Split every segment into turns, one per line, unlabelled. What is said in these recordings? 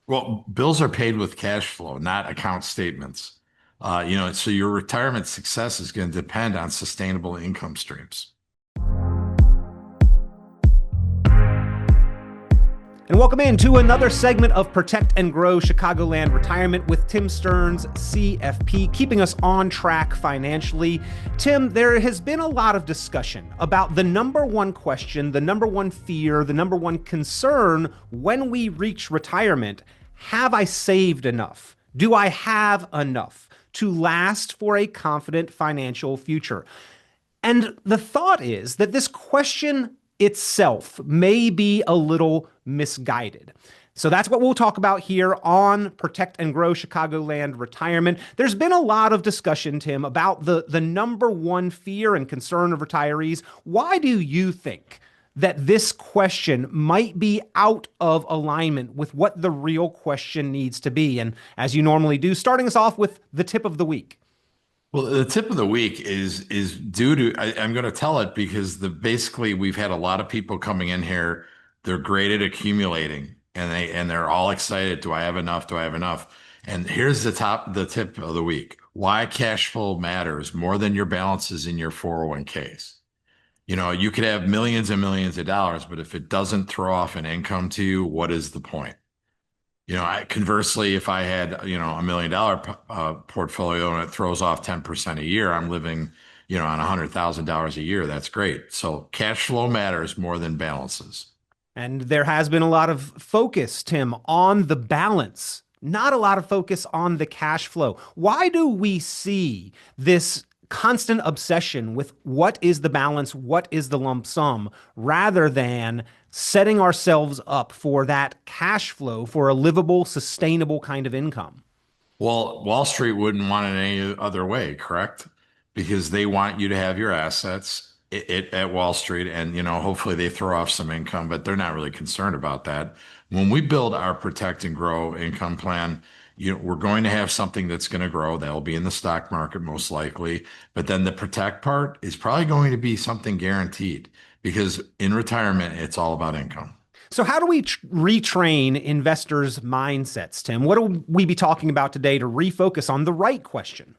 Well, bills are paid with cash flow, not account statements. So your retirement success is going to depend on sustainable income streams.
And welcome into another segment of Protect and Grow Chicagoland Retirement with Tim Stearns, CFP, keeping us on track financially. Tim, there has been a lot of discussion about the number one question, the number one fear, the number one concern when we reach retirement. Have I saved enough? Do I have enough to last for a confident financial future? And the thought is that this question itself may be a little misguided. So that's what we'll talk about here on Protect and Grow Chicagoland Retirement. There's been a lot of discussion, Tim, about the number one fear and concern of retirees. Why do you think that this question might be out of alignment with what the real question needs to be? And as you normally do, starting us off with the tip of the week.
Well, the tip of the week is due to I'm going to tell it because basically we've had a lot of people coming in here. They're great at accumulating, and they're all excited. Do I have enough? Do I have enough? And here's the tip of the week: why cash flow matters more than your balances in your 401ks. You could have millions and millions of dollars, but if it doesn't throw off an income to you, what is the point? Conversely, if I had, $1 million portfolio and it throws off 10% a year, I'm living, on $100,000 a year. That's great. So cash flow matters more than balances.
And there has been a lot of focus, Tim, on the balance, not a lot of focus on the cash flow. Why do we see this constant obsession with what is the balance, what is the lump sum, rather than setting ourselves up for that cash flow for a livable, sustainable kind of income?
Well, Wall Street wouldn't want it any other way, correct? Because they want you to have your assets at Wall Street and, hopefully they throw off some income, but they're not really concerned about that. When we build our Protect and Grow income plan, we're going to have something that's going to grow. That'll be in the stock market most likely. But then the protect part is probably going to be something guaranteed because in retirement, it's all about income.
So how do we retrain investors' mindsets, Tim? What will we be talking about today to refocus on the right question?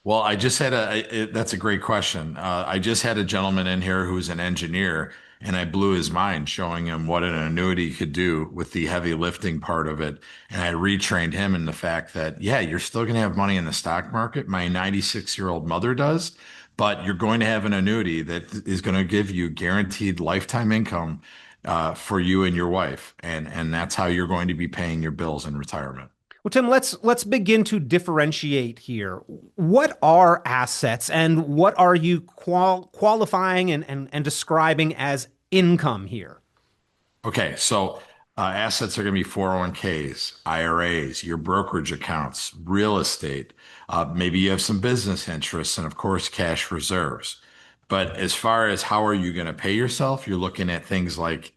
Well, that's a great question. I just had a gentleman in here who's an engineer, and I blew his mind showing him what an annuity could do with the heavy lifting part of it. And I retrained him in the fact that, yeah, you're still going to have money in the stock market. My 96-year-old mother does, but you're going to have an annuity that is going to give you guaranteed lifetime income for you and your wife. And that's how you're going to be paying your bills in retirement.
Well, Tim, let's begin to differentiate here. What are assets and what are you qualifying and describing as income here?
Okay, so assets are going to be 401ks, IRAs, your brokerage accounts, real estate. Maybe you have some business interests and, of course, cash reserves. But as far as how are you going to pay yourself, you're looking at things like,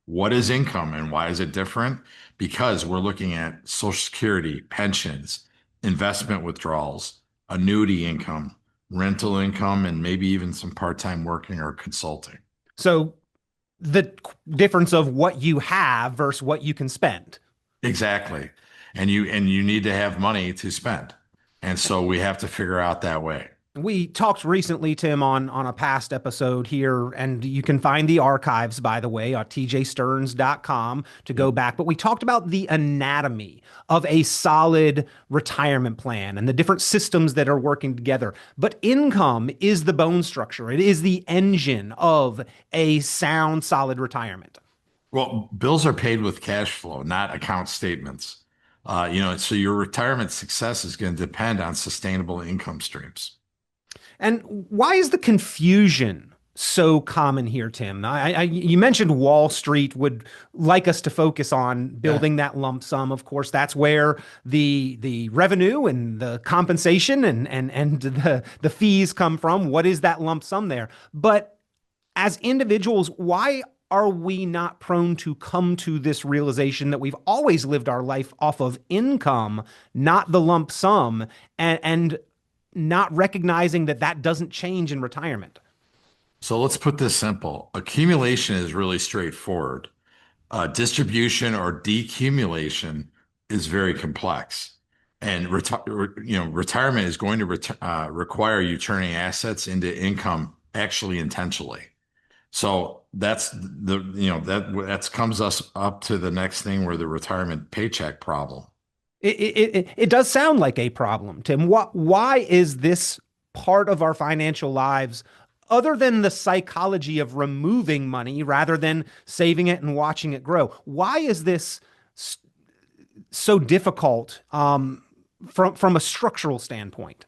what is income and why is it different? Because we're looking at Social Security, pensions, investment withdrawals, annuity income, rental income, and maybe even some part-time working or consulting.
So the difference of what you have versus what you can spend.
Exactly. And you need to have money to spend. And so we have to figure out that way.
We talked recently, Tim, on a past episode here, and you can find the archives, by the way, at tjstearns.com to go back. But we talked about the anatomy of a solid retirement plan and the different systems that are working together. But income is the bone structure. It is the engine of a sound, solid retirement.
Well, bills are paid with cash flow, not account statements. So your retirement success is going to depend on sustainable income streams.
And why is the confusion so common here, Tim? You mentioned Wall Street would like us to focus on building that lump sum. Of course, that's where the revenue and the compensation and the fees come from. What is that lump sum there? But as individuals, why are we not prone to come to this realization that we've always lived our life off of income, not the lump sum, and not recognizing that that doesn't change in retirement?
So let's put this simple. Accumulation is really straightforward. Distribution or decumulation is very complex. And retirement is going to require you turning assets into income actually intentionally. So that's that comes us up to the next thing where the retirement paycheck problem.
It does sound like a problem, Tim. Why is this part of our financial lives, other than the psychology of removing money rather than saving it and watching it grow? Why is this so difficult from a structural standpoint?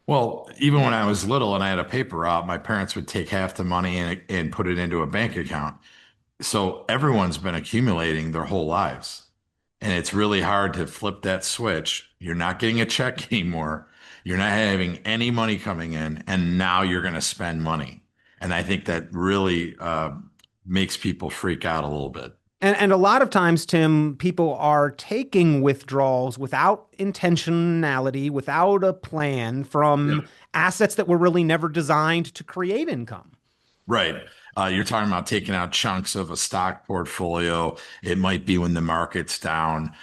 Well, even when I was little and I had a paper route, my parents would take half the money and put it into a bank account. So everyone's been accumulating their whole lives. And it's really hard to flip that switch. You're not getting a check anymore. You're not having any money coming in, and now you're going to spend money. And I think that really makes people freak out a little bit.
And a lot of times, Tim, people are taking withdrawals without intentionality, without a plan
Yep.
from assets that were really never designed to create income.
Right. You're talking about taking out chunks of a stock portfolio. It might be when the market's down.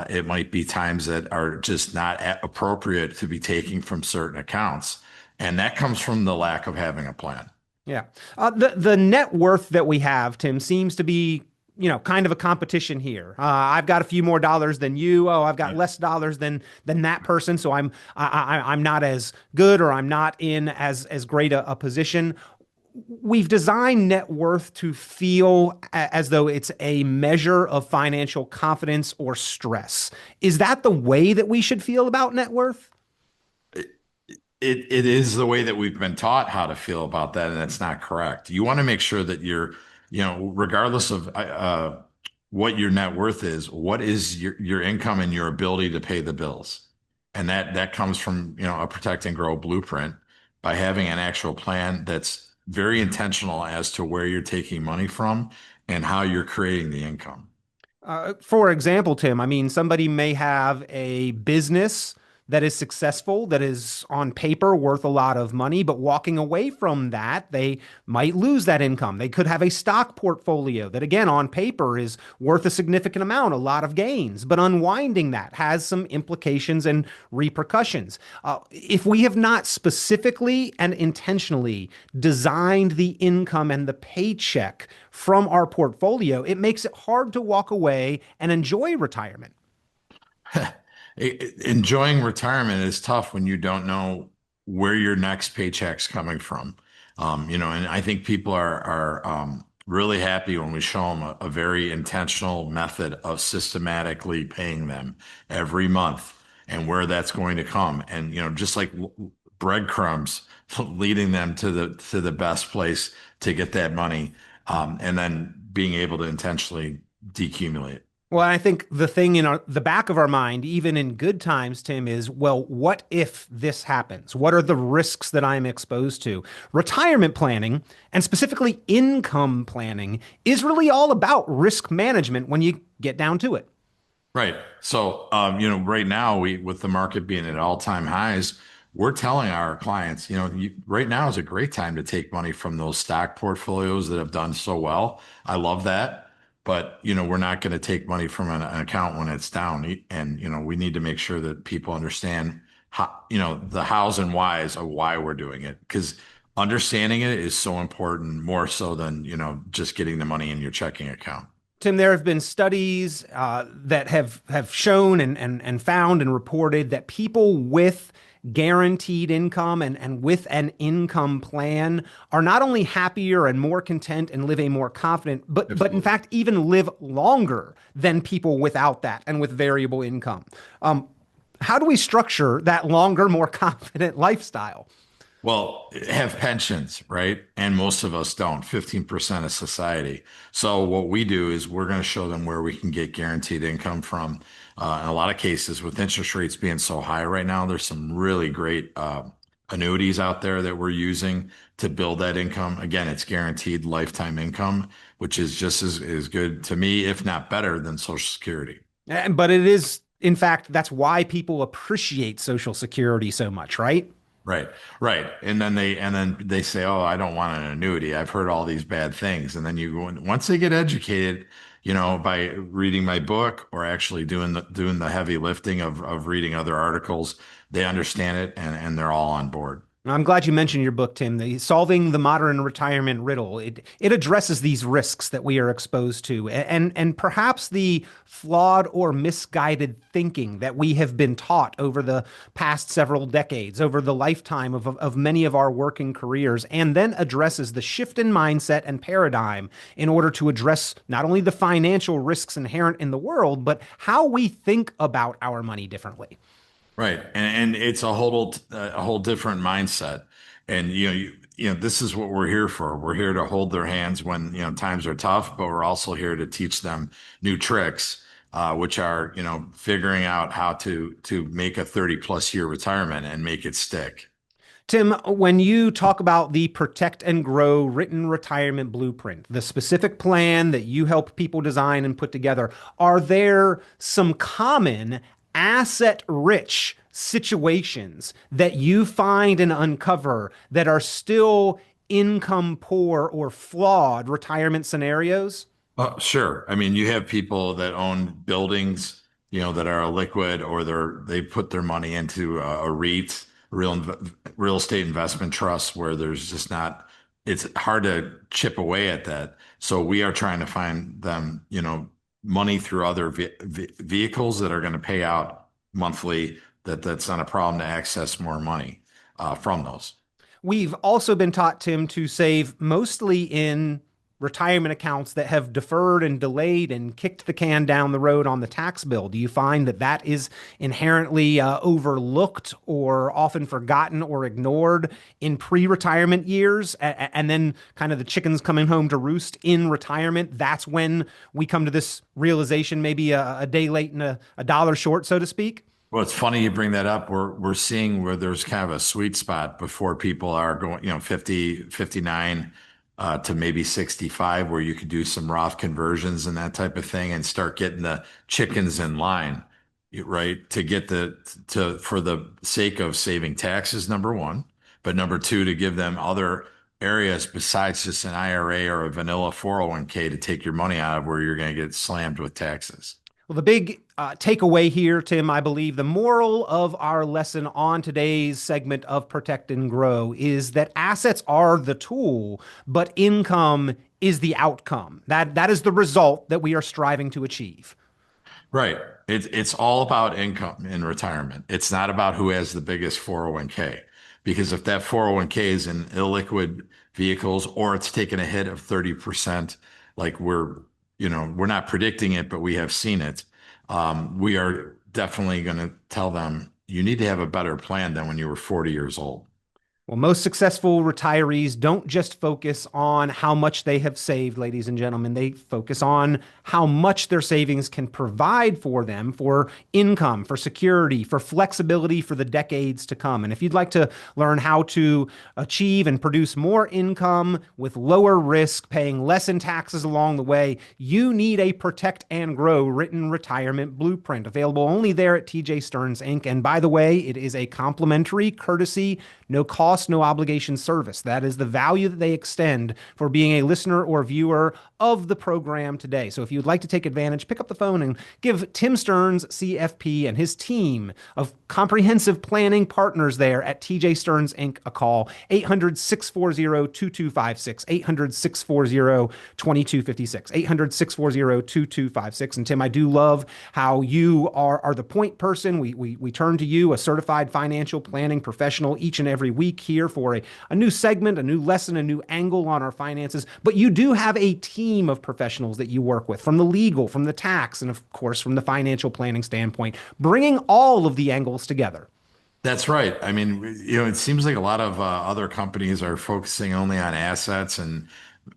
It might be times that are just not appropriate to be taking from certain accounts. And that comes from the lack of having a plan.
Yeah. The net worth that we have, Tim, seems to be, kind of a competition here. I've got a few more dollars than you. Oh, I've got
Right.
less dollars than that person, so I'm not as good, or I'm not in as great a position. We've designed net worth to feel as though it's a measure of financial confidence or stress. Is that the way that we should feel about net worth?
It is the way that we've been taught how to feel about that, and that's not correct. You want to make sure that regardless of what your net worth is, what is your income and your ability to pay the bills, and that comes from a protect and grow blueprint by having an actual plan that's very intentional as to where you're taking money from and how you're creating the income.
For example, Tim, I mean, somebody may have a business that is successful, that is on paper worth a lot of money, but walking away from that, they might lose that income. They could have a stock portfolio that, again, on paper is worth a significant amount, a lot of gains, but unwinding that has some implications and repercussions. If we have not specifically and intentionally designed the income and the paycheck from our portfolio, it makes it hard to walk away and enjoy retirement.
Enjoying retirement is tough when you don't know where your next paycheck's coming from. And I think people are really happy when we show them a very intentional method of systematically paying them every month and where that's going to come. And just like breadcrumbs leading them to the best place to get that money, and then being able to intentionally decumulate.
Well, I think the thing in the back of our mind, even in good times, Tim, is, well, what if this happens? What are the risks that I'm exposed to? Retirement planning, and specifically income planning, is really all about risk management when you get down to it.
Right. So, right now, with the market being at all-time highs, we're telling our clients, right now is a great time to take money from those stock portfolios that have done so well. I love that. But, we're not going to take money from an account when it's down. And, we need to make sure that people understand how, the hows and whys of why we're doing it. Because understanding it is so important, more so than, just getting the money in your checking account.
Tim, there have been studies that have shown and found and reported that people with guaranteed income and with an income plan are not only happier and more content and live a more confident, but in
Absolutely.
fact even live longer than people without that and with variable income. How do we structure that longer, more confident lifestyle?
Well, have pensions, right? And most of us don't, 15% of society. So what we do is we're going to show them where we can get guaranteed income from. In a lot of cases, with interest rates being so high right now, there's some really great annuities out there that we're using to build that income. Again, it's guaranteed lifetime income, which is just as good to me, if not better than Social Security.
But it is, in fact, that's why people appreciate Social Security so much, right?
Right, right. And then they say, "Oh, I don't want an annuity. I've heard all these bad things." And then once they get educated, by reading my book or actually doing the heavy lifting of reading other articles. They understand it and they're all on board.
I'm glad you mentioned your book, Tim. The Solving the Modern Retirement Riddle. It addresses these risks that we are exposed to, and perhaps the flawed or misguided thinking that we have been taught over the past several decades, over the lifetime of many of our working careers, and then addresses the shift in mindset and paradigm in order to address not only the financial risks inherent in the world, but how we think about our money differently.
Right. And it's a whole different mindset. And this is what we're here for. We're here to hold their hands when, times are tough, but we're also here to teach them new tricks, which are, figuring out how to make a 30+ year retirement and make it stick.
Tim, when you talk about the Protect and Grow written retirement blueprint, the specific plan that you help people design and put together, are there some common asset rich situations that you find and uncover that are still income poor or flawed retirement scenarios?
Sure. I mean, you have people that own buildings, that are liquid, or they put their money into a REIT, real estate investment trust, where there's just not, it's hard to chip away at that. So we are trying to find them, money through other vehicles that are going to pay out monthly. That's not a problem to access more money from those.
We've also been taught, Tim, to save mostly in retirement accounts that have deferred and delayed and kicked the can down the road on the tax bill. Do you find that that is inherently overlooked or often forgotten or ignored in pre-retirement years? And then kind of the chickens coming home to roost in retirement, that's when we come to this realization, maybe a day late and a dollar short, so to speak?
Well, it's funny you bring that up. We're seeing where there's kind of a sweet spot before people are going, 50, 59 to maybe 65, where you could do some Roth conversions and that type of thing and start getting the chickens in line, right? For the sake of saving taxes, number one, but number two, to give them other areas besides just an IRA or a vanilla 401k to take your money out of, where you're going to get slammed with taxes.
Well, the big takeaway here, Tim, I believe the moral of our lesson on today's segment of Protect and Grow is that assets are the tool, but income is the outcome. That is the result that we are striving to achieve.
Right. It's all about income in retirement. It's not about who has the biggest 401k. Because if that 401k is in illiquid vehicles, or it's taken a hit of 30%, like we're not predicting it, but we have seen it. We are definitely going to tell them, you need to have a better plan than when you were 40 years old.
Well, most successful retirees don't just focus on how much they have saved, ladies and gentlemen. They focus on how much their savings can provide for them, for income, for security, for flexibility for the decades to come. And if you'd like to learn how to achieve and produce more income with lower risk, paying less in taxes along the way, you need a Protect and Grow written retirement blueprint, available only there at TJ Stearns Inc. And by the way, it is a complimentary, courtesy, no cost, no obligation service. That is the value that they extend for being a listener or viewer of the program today. So if you'd like to take advantage, pick up the phone and give Tim Stearns, CFP, and his team of comprehensive planning partners there at TJ Stearns Inc. a call, 800-640-2256, 800-640-2256, 800-640-2256. And Tim, I do love how you are the point person. We turn to you, a certified financial planning professional, each and every week here for a new segment, a new lesson, a new angle on our finances. But you do have a team of professionals that you work with, from the legal, from the tax, and of course, from the financial planning standpoint, bringing all of the angles together.
That's right. I mean, it seems like a lot of other companies are focusing only on assets and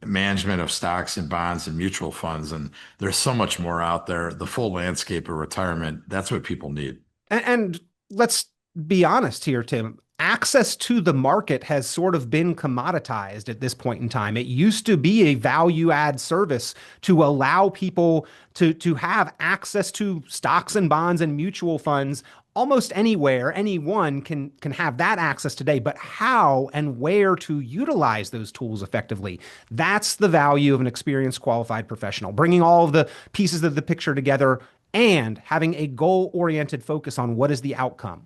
management of stocks and bonds and mutual funds. And there's so much more out there. The full landscape of retirement, that's what people need.
And let's be honest here, Tim. Access to the market has sort of been commoditized at this point in time. It used to be a value add service to allow people to have access to stocks and bonds and mutual funds almost anywhere, anyone can have that access today, but how and where to utilize those tools effectively. That's the value of an experienced, qualified professional, bringing all of the pieces of the picture together and having a goal-oriented focus on what is the outcome.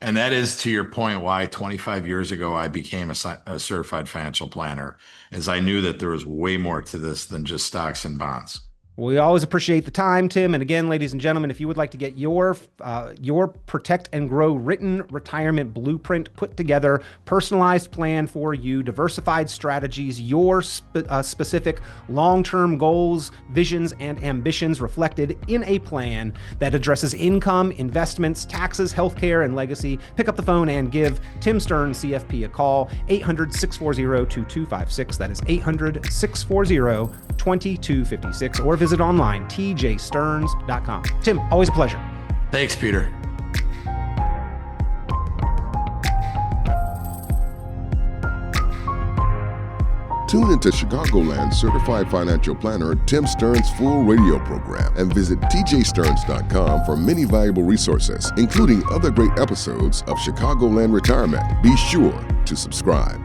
And that is, to your point, why 25 years ago I became a certified financial planner, is I knew that there was way more to this than just stocks and bonds.
We always appreciate the time, Tim. And again, ladies and gentlemen, if you would like to get your Protect and Grow written retirement blueprint put together, personalized plan for you, diversified strategies, your specific long-term goals, visions, and ambitions reflected in a plan that addresses income, investments, taxes, healthcare, and legacy, pick up the phone and give Tim Stearns, CFP, a call, 800-640-2256. That is 800-640-2256, or visit online, tjstearns.com. Tim, always a pleasure.
Thanks, Peter.
Tune into Chicagoland Certified Financial Planner Tim Stearns' full radio program and visit tjstearns.com for many valuable resources, including other great episodes of Chicagoland Retirement. Be sure to subscribe.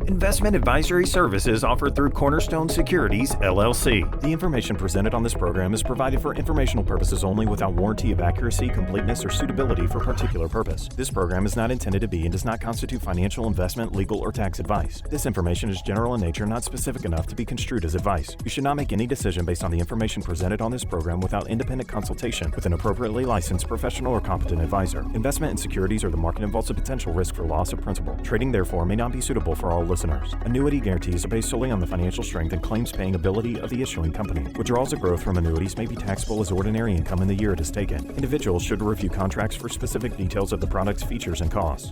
Investment advisory services offered through Cornerstone Securities, LLC. The information presented on this program is provided for informational purposes only without warranty of accuracy, completeness, or suitability for particular purpose. This program is not intended to be and does not constitute financial, investment, legal, or tax advice. This information is general in nature, not specific enough to be construed as advice. You should not make any decision based on the information presented on this program without independent consultation with an appropriately licensed professional or competent advisor. Investment in securities or the market involves a potential risk for loss of principal. Trading, therefore, may not be suitable for all listeners. Annuity guarantees are based solely on the financial strength and claims-paying ability of the issuing company. Withdrawals of growth from annuities may be taxable as ordinary income in the year it is taken. Individuals should review contracts for specific details of the product's features and costs.